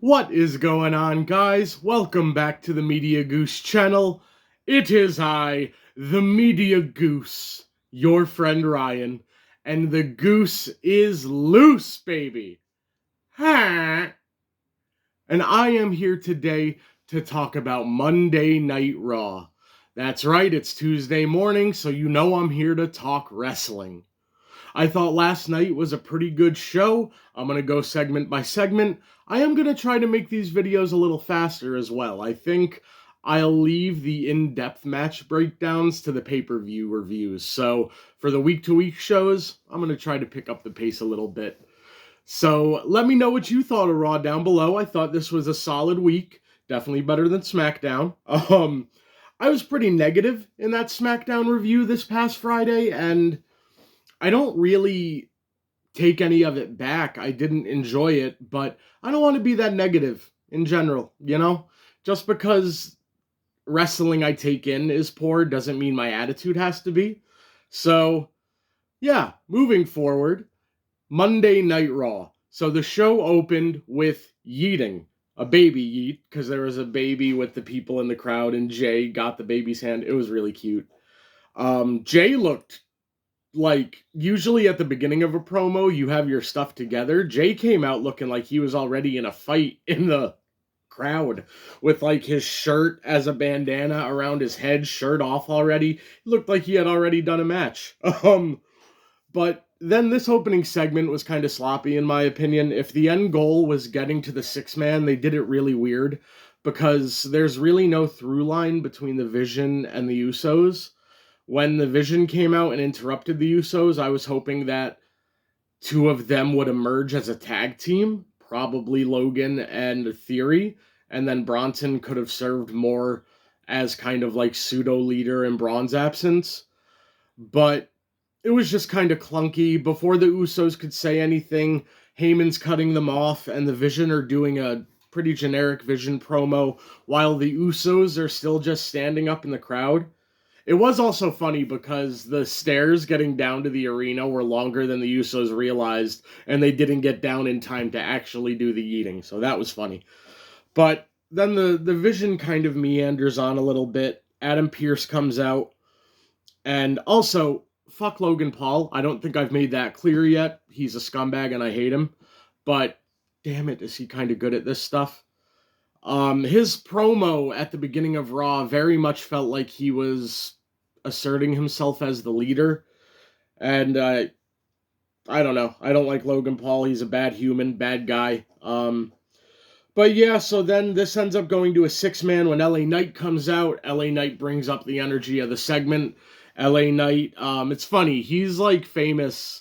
What is going on, guys? Welcome back to the Media Goose channel. It is I, the Media Goose, your friend Ryan, and the goose is loose, baby. Huh? And I am here today to talk about Monday Night Raw. That's right, it's Tuesday morning, so you know I'm here to talk wrestling. I thought last night was a pretty good show. I'm going to go segment by segment. I am going to try to make these videos a little faster as well. I think I'll leave the in-depth match breakdowns to the pay-per-view reviews. So for the week-to-week shows, I'm going to try to pick up the pace a little bit. So let me know what you thought of Raw down below. I thought this was a solid week. Definitely better than SmackDown. I was pretty negative in that SmackDown review this past Friday, and I don't really take any of it back. I didn't enjoy it, but I don't want to be that negative in general, you know? Just because wrestling I take in is poor doesn't mean my attitude has to be. So, yeah, moving forward, Monday Night Raw. So the show opened with yeeting, a baby yeet, because there was a baby with the people in the crowd, and Jay got the baby's hand. It was really cute. Jay looked like, usually at the beginning of a promo, you have your stuff together. Jay came out looking like he was already in a fight in the crowd with, like, his shirt as a bandana around his head, shirt off already. He looked like he had already done a match. But then this opening segment was kind of sloppy, in my opinion. If the end goal was getting to the six-man, they did it really weird, because there's really no through line between the Vision and the Usos. When the Vision came out and interrupted the Usos, I was hoping that two of them would emerge as a tag team, probably Logan and Theory, and then Bronson could have served more as kind of like pseudo-leader in Braun's absence. But it was just kind of clunky. Before the Usos could say anything, Heyman's cutting them off, and the Vision are doing a pretty generic Vision promo, while the Usos are still just standing up in the crowd. It was also funny because the stairs getting down to the arena were longer than the Usos realized, and they didn't get down in time to actually do the eating, so that was funny. But then the Vision kind of meanders on a little bit. Adam Pearce comes out, and also, fuck Logan Paul. I don't think I've made that clear yet. He's a scumbag and I hate him, but damn it, is he kind of good at this stuff. His promo at the beginning of Raw very much felt like he was asserting himself as the leader, and I don't know. I don't like Logan Paul. He's a bad human, bad guy. But yeah, so then this ends up going to a six-man when LA Knight comes out. LA Knight brings up the energy of the segment. LA Knight, it's funny, he's like famous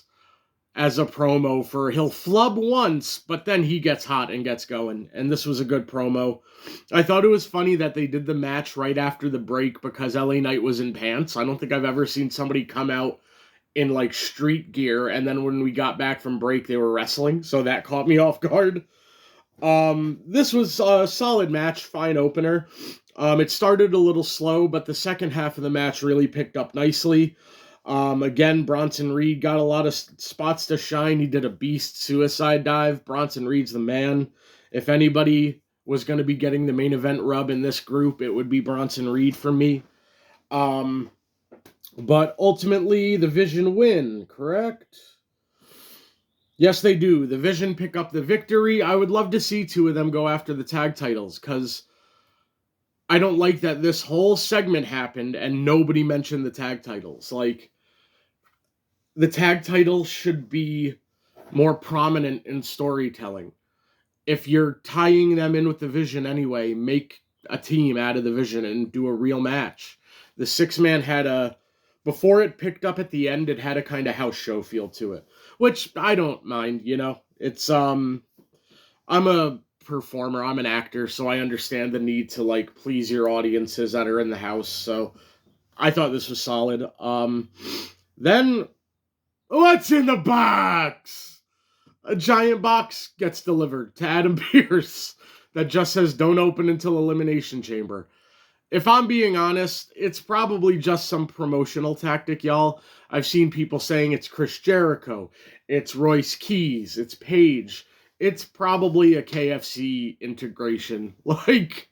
as a promo for he'll flub once, but then he gets hot and gets going. And this was a good promo. I thought it was funny that they did the match right after the break because LA Knight was in pants. I don't think I've ever seen somebody come out in like street gear, and then when we got back from break, they were wrestling. So that caught me off guard. This was a solid match, fine opener. It started a little slow, but the second half of the match really picked up nicely. Again, Bronson Reed got a lot of spots to shine. He did a beast suicide dive. Bronson Reed's the man. If anybody was going to be getting the main event rub in this group, it would be Bronson Reed for me. But ultimately, the Vision win, correct? Yes, they do. The Vision pick up the victory. I would love to see two of them go after the tag titles, because I don't like that this whole segment happened and nobody mentioned the tag titles. Like, the tag titles should be more prominent in storytelling. If you're tying them in with the Vision anyway, make a team out of the Vision and do a real match. The six-man had a... Before it picked up at the end, it had a kind of house show feel to it, which I don't mind, you know? It's, I'm a performer, I'm an actor, so I understand the need to, like, please your audiences that are in the house, so I thought this was solid. Then, what's in the box? A giant box gets delivered to Adam Pearce that just says, don't open until Elimination Chamber. If I'm being honest, it's probably just some promotional tactic, y'all. I've seen people saying it's Chris Jericho, it's Royce Keys, it's Paige. it's probably a KFC integration. Like,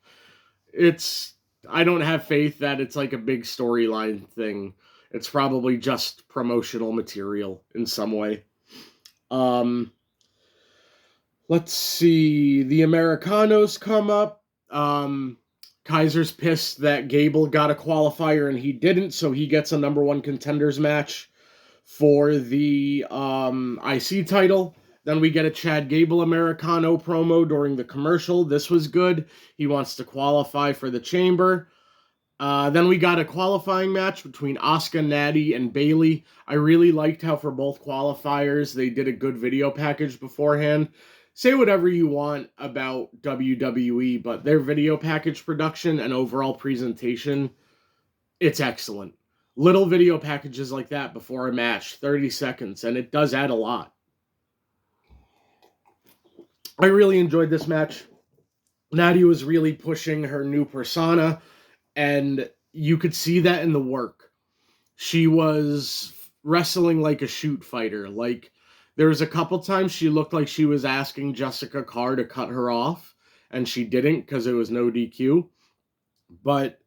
I don't have faith that it's like a big storyline thing. It's probably just promotional material in some way. Let's see. The Americanos come up. Kaiser's pissed that Gable got a qualifier and he didn't, so he gets a number one contenders match for the IC title. Then we get a Chad Gable Americano promo during the commercial. This was good. He wants to qualify for the Chamber. Then we got a qualifying match between Asuka, Natty, and Bayley. I really liked how for both qualifiers they did a good video package beforehand. Say whatever you want about WWE, but their video package production and overall presentation, it's excellent. Little video packages like that before a match, 30 seconds, and it does add a lot. I really enjoyed this match. Natty was really pushing her new persona, and you could see that in the work. She was wrestling like a shoot fighter. Like, there was a couple times she looked like she was asking Jessica Carr to cut her off, and she didn't because it was no DQ. But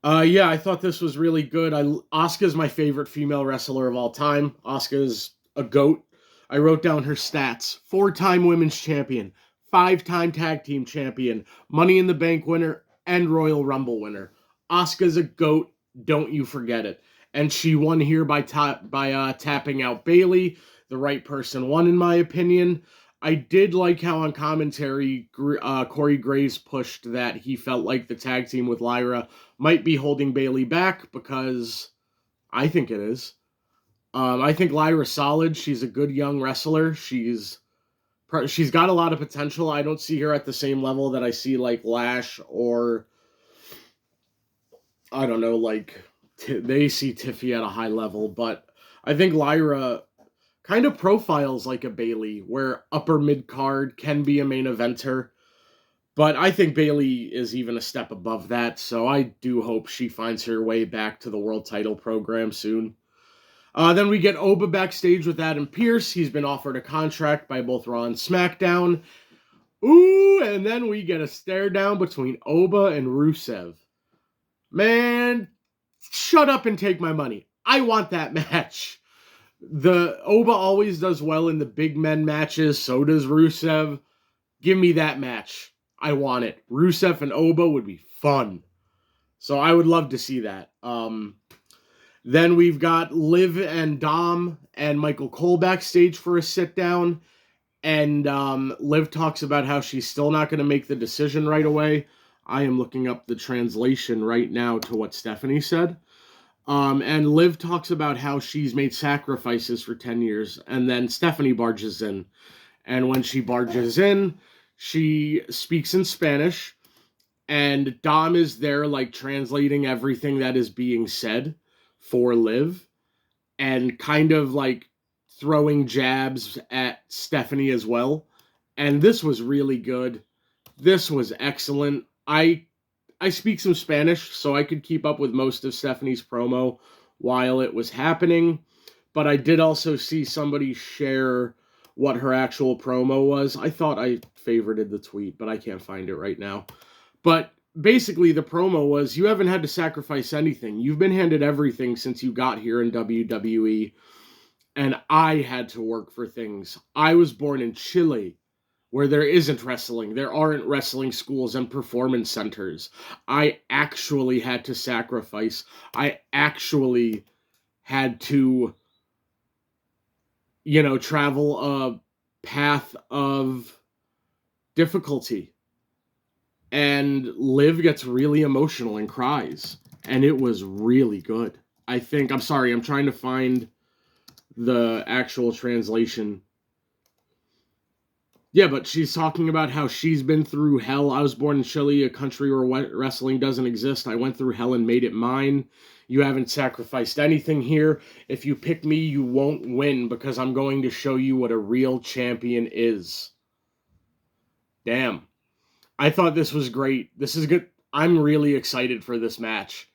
yeah, I thought this was really good. Asuka's my favorite female wrestler of all time. Asuka's a GOAT. I wrote down her stats. 4-time women's champion, 5-time tag team champion, Money in the Bank winner, and Royal Rumble winner. Asuka's a GOAT. Don't you forget it. And she won here by tapping out Bayley. The right person won, in my opinion. I did like how on commentary, Corey Graves pushed that he felt like the tag team with Lyra might be holding Bayley back, because I think it is. I think Lyra's solid. She's a good young wrestler. She's got a lot of potential. I don't see her at the same level that I see like Lash or, I don't know, like they see Tiffy at a high level, but I think Lyra kind of profiles like a Bayley, where upper mid-card can be a main eventer. But I think Bayley is even a step above that, so I do hope she finds her way back to the world title program soon. Then we get Oba backstage with Adam Pearce. He's been offered a contract by both Raw and SmackDown. Ooh, and then we get a stare down between Oba and Rusev. Man, shut up and take my money. I want that match. The Oba always does well in the big men matches. So does Rusev. Give me that match. I want it. Rusev and Oba would be fun. So I would love to see that. Then we've got Liv and Dom and Michael Cole backstage for a sit down. And Liv talks about how she's still not going to make the decision right away. I am looking up the translation right now to what Stephanie said. And Liv talks about how she's made sacrifices for 10 years, and then Stephanie barges in. And when she barges in, she speaks in Spanish, and Dom is there, like, translating everything that is being said for Liv, and kind of, like, throwing jabs at Stephanie as well. And this was really good. This was excellent. I speak some Spanish, so I could keep up with most of Stephanie's promo while it was happening, but I did also see somebody share what her actual promo was. I thought I favorited the tweet, but I can't find it right now. But basically, the promo was, you haven't had to sacrifice anything. You've been handed everything since you got here in WWE, and I had to work for things. I was born in Chile, where there isn't wrestling. There aren't wrestling schools and performance centers. I actually had to sacrifice. I actually had to, travel a path of difficulty. And Liv gets really emotional and cries. And it was really good. I'm trying to find the actual translation. Yeah, but she's talking about how she's been through hell. I was born in Chile, a country where wrestling doesn't exist. I went through hell and made it mine. You haven't sacrificed anything here. If you pick me, you won't win, because I'm going to show you what a real champion is. Damn. I thought this was great. This is good. I'm really excited for this match.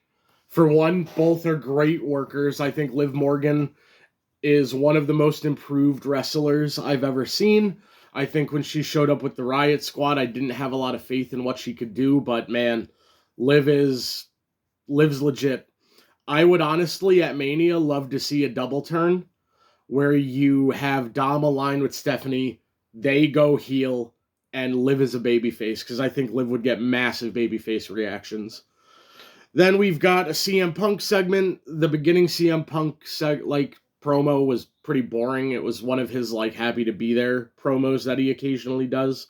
For one, both are great workers. I think Liv Morgan is one of the most improved wrestlers I've ever seen. I think when she showed up with the Riot Squad, I didn't have a lot of faith in what she could do, but man, Liv's legit. I would honestly, at Mania, love to see a double turn where you have Dom align with Stephanie, they go heel, and Liv as a babyface, because I think Liv would get massive babyface reactions. Then we've got a CM Punk segment. The beginning CM Punk promo was pretty boring. It was one of his happy to be there promos that he occasionally does.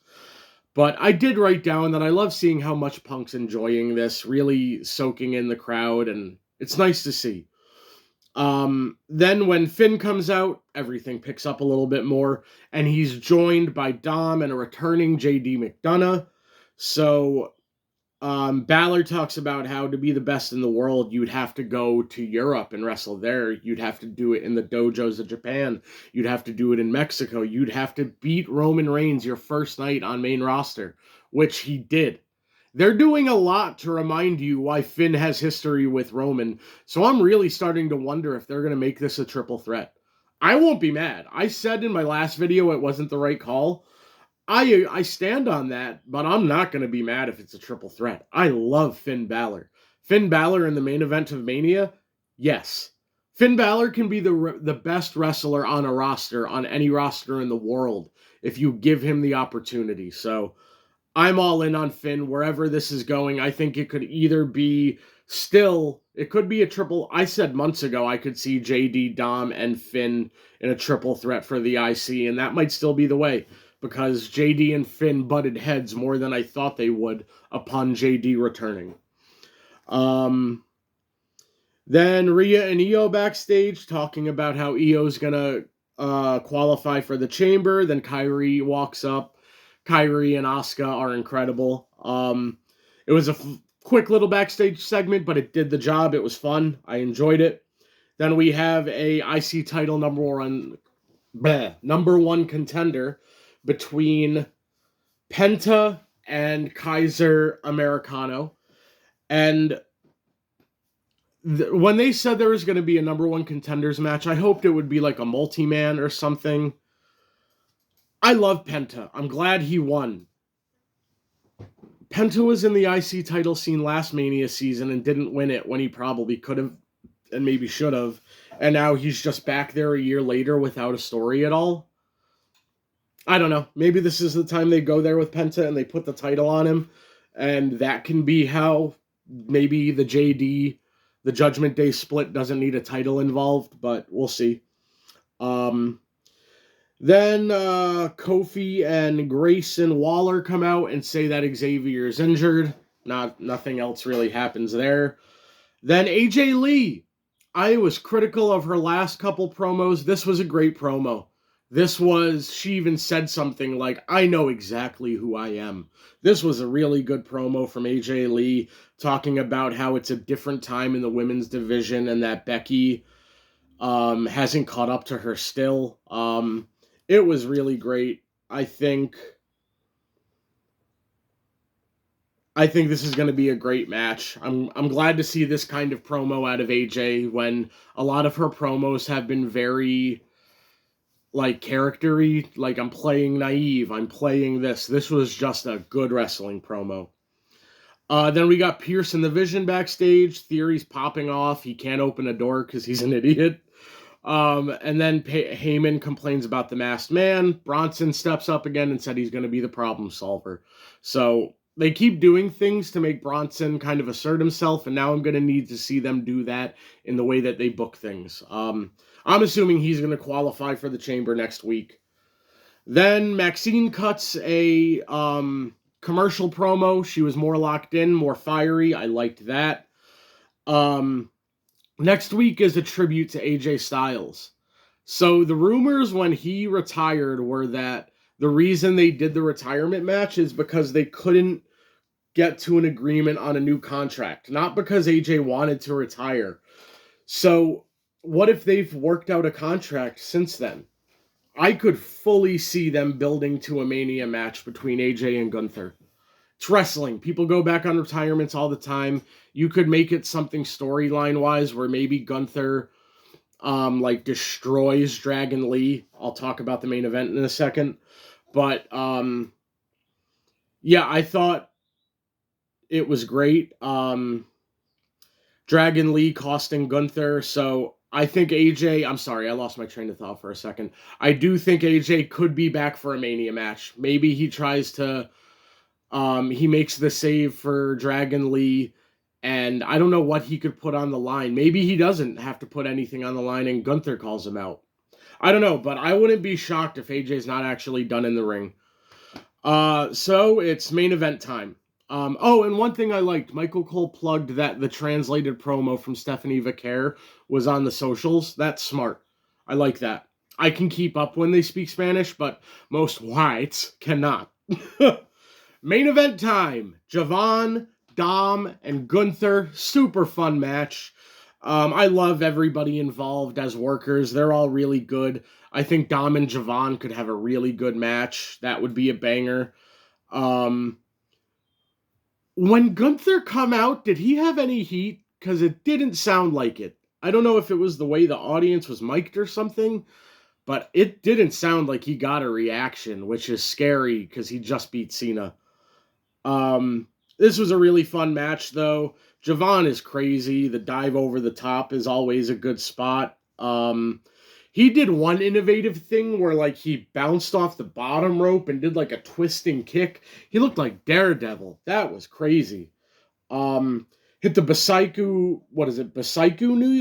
But I did write down that I love seeing how much Punk's enjoying this, really soaking in the crowd, and it's nice to see. Then when Finn comes out, everything picks up a little bit more, and he's joined by Dom and a returning JD McDonough. So Balor talks about how to be the best in the world, you'd have to go to Europe and wrestle there. You'd have to do it in the dojos of Japan. You'd have to do it in Mexico. You'd have to beat Roman Reigns your first night on main roster, which he did. They're doing a lot to remind you why Finn has history with Roman, so I'm really starting to wonder if they're going to make this a triple threat. I won't be mad. I said in my last video it wasn't the right call. I stand on that, but I'm not going to be mad if it's a triple threat. I love Finn Balor. Finn Balor in the main event of Mania? Yes. Finn Balor can be the best wrestler on a roster, on any roster in the world, if you give him the opportunity. So I'm all in on Finn wherever this is going. I think it could either be it could be a triple. I said months ago I could see JD, Dom, and Finn in a triple threat for the IC, and that might still be the way, because JD and Finn butted heads more than I thought they would upon JD returning. Then Rhea and Io backstage talking about how Io's going to qualify for the Chamber. Then Kairi walks up. Kairi and Asuka are incredible. It was a quick little backstage segment, but it did the job. It was fun. I enjoyed it. Then we have a IC title number one contender between Penta and Kaiser Americano. And when they said there was going to be a number one contenders match, I hoped it would be like a multi-man or something. I love Penta. I'm glad he won. Penta was in the IC title scene last Mania season and didn't win it when he probably could have and maybe should have. And now he's just back there a year later without a story at all. I don't know. Maybe this is the time they go there with Penta and they put the title on him. And that can be how maybe the Judgment Day split doesn't need a title involved, but we'll see. Then Kofi and Grayson Waller come out and say that Xavier is injured. Nothing else really happens there. Then AJ Lee. I was critical of her last couple promos. This was a great promo. She even said something like, I know exactly who I am. This was a really good promo from AJ Lee, talking about how it's a different time in the women's division and that Becky hasn't caught up to her still. It was really great. I think this is going to be a great match. I'm glad to see this kind of promo out of AJ when a lot of her promos have been very character-y, I'm playing naive, I'm playing this. This was just a good wrestling promo. Then we got Pierce and the Vision backstage. Theory's popping off. He can't open a door because he's an idiot. And then Heyman complains about the Masked Man. Bronson steps up again and said he's going to be the problem solver. So they keep doing things to make Bronson kind of assert himself, and now I'm going to need to see them do that in the way that they book things. I'm assuming he's going to qualify for the Chamber next week. Then Maxine cuts a commercial promo. She was more locked in, more fiery. I liked that. Next week is a tribute to AJ Styles. So the rumors when he retired were that the reason they did the retirement match is because they couldn't get to an agreement on a new contract, not because AJ wanted to retire. So what if they've worked out a contract since then? I could fully see them building to a Mania match between AJ and Gunther. It's wrestling. People go back on retirements all the time. You could make it something storyline-wise where maybe Gunther destroys Dragon Lee. I'll talk about the main event in a second. But, yeah, I thought it was great. Dragon Lee costing Gunther, so I think AJ, I'm sorry, I lost my train of thought for a second. I do think AJ could be back for a Mania match. Maybe he tries to, he makes the save for Dragon Lee, and I don't know what he could put on the line. Maybe he doesn't have to put anything on the line and Gunther calls him out. I don't know, but I wouldn't be shocked if AJ's not actually done in the ring. So it's main event time. Oh, and one thing I liked, Michael Cole plugged that the translated promo from Stephanie Vaquer was on the socials. That's smart. I like that. I can keep up when they speak Spanish, but most whites cannot. Main event time. Javon, Dom, and Gunther. Super fun match. I love everybody involved as workers. They're all really good. I think Dom and Javon could have a really good match. That would be a banger. When Gunther come out, did he have any heat? Because it didn't sound like it. I don't know if it was the way the audience was mic'd or something, but it didn't sound like he got a reaction, which is scary because he just beat Cena. This was a really fun match, though. Javon is crazy. The dive over the top is always a good spot. He did one innovative thing where, like, he bounced off the bottom rope and did, like, a twisting kick. He looked like Daredevil. That was crazy. Hit the Basaiku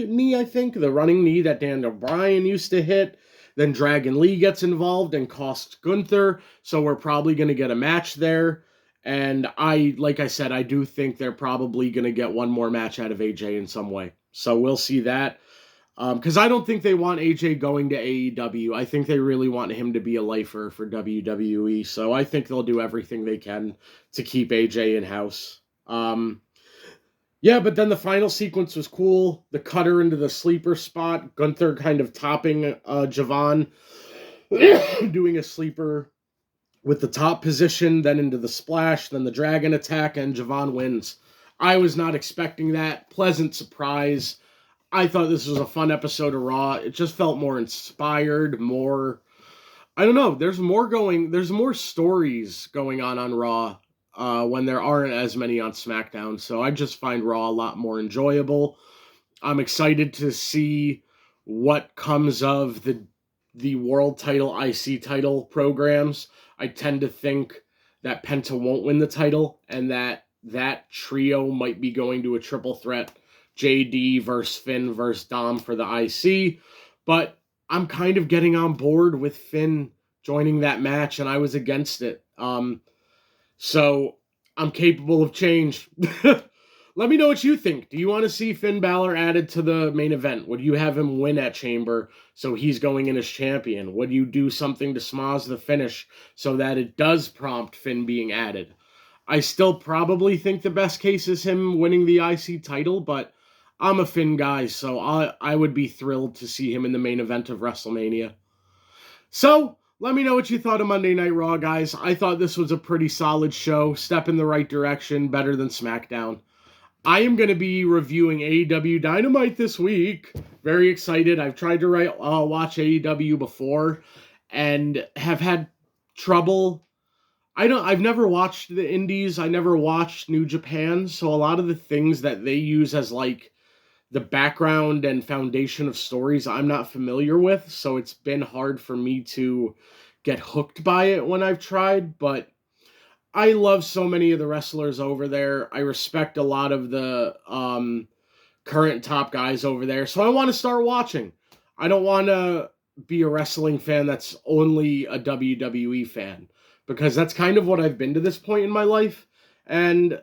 knee, I think? The running knee that Dan O'Brien used to hit. Then Dragon Lee gets involved and costs Gunther, so we're probably going to get a match there. And like I said, I do think they're probably going to get one more match out of AJ in some way. So we'll see that. Because I don't think they want AJ going to AEW. I think they really want him to be a lifer for WWE. So I think they'll do everything they can to keep AJ in-house. Yeah, but then the final sequence was cool. The cutter into the sleeper spot. Gunther kind of topping Javon. Doing a sleeper with the top position, then into the splash, then the dragon attack, and Javon wins. I was not expecting that. Pleasant surprise. I thought this was a fun episode of Raw. It just felt more inspired, more... I don't know. There's more stories going on Raw when there aren't as many on SmackDown. So I just find Raw a lot more enjoyable. I'm excited to see what comes of the world title, IC title programs. I tend to think that Penta won't win the title and that trio might be going to a triple threat. JD versus Finn versus Dom for the IC. But I'm kind of getting on board with Finn joining that match, and I was against it. So I'm capable of change. Let me know what you think. Do you want to see Finn Balor added to the main event? Would you have him win at Chamber so he's going in as champion? Would you do something to schmoz the finish so that it does prompt Finn being added? I still probably think the best case is him winning the IC title, but I'm a Finn guy, so I would be thrilled to see him in the main event of WrestleMania. So, let me know what you thought of Monday Night Raw, guys. I thought this was a pretty solid show, step in the right direction, better than SmackDown. I am going to be reviewing AEW Dynamite this week. Very excited. I've tried to watch AEW before and have had trouble. I've never watched the indies. I never watched New Japan. So a lot of the things that they use as like the background and foundation of stories I'm not familiar with. So it's been hard for me to get hooked by it when I've tried, but I love so many of the wrestlers over there. I respect a lot of the current top guys over there. So I want to start watching. I don't want to be a wrestling fan that's only a WWE fan, because that's kind of what I've been to this point in my life. And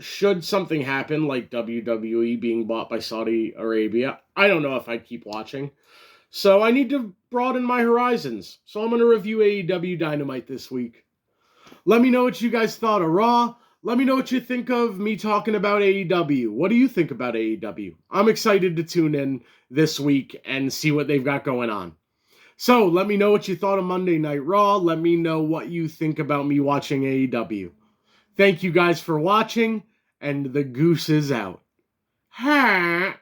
should something happen, like WWE being bought by Saudi Arabia, I don't know if I'd keep watching. So I need to broaden my horizons. So I'm going to review AEW Dynamite this week. Let me know what you guys thought of Raw. Let me know what you think of me talking about AEW. What do you think about AEW? I'm excited to tune in this week and see what they've got going on. So let me know what you thought of Monday Night Raw. Let me know what you think about me watching AEW. Thank you guys for watching, and the Goose is out. Ha!